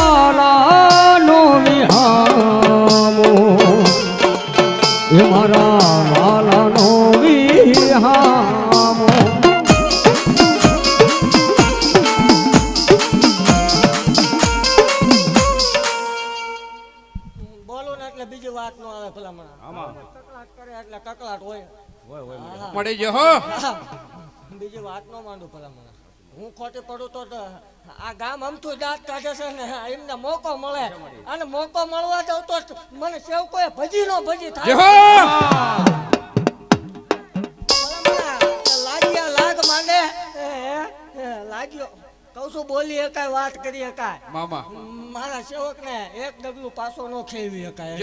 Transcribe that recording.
વાલાનો વિહામો એ મારા વાલાનો વિહામો બોલો ને એટલે બીજી વાત નો આવે ભલામણ કકલાટ કરે એટલે કકલાટ હોય મળી જો હો બીજી વાત નો માંડું ભલામણ હું ખોટી પડું તો આ ગામ અમથું દાંત કાઢે છે ને એમને મોકો મળે અને મોકો મળવા દઉં તો મને સેવ કોઈ ભજી નો ભજી થાય લાગ્યા લાગ માંડે લાગ્યો કહું છું બોલી એકાય વાત કરી એકાય મામા મારા સેવક ને એક ડગલું પાછો નો ખેવી એકાય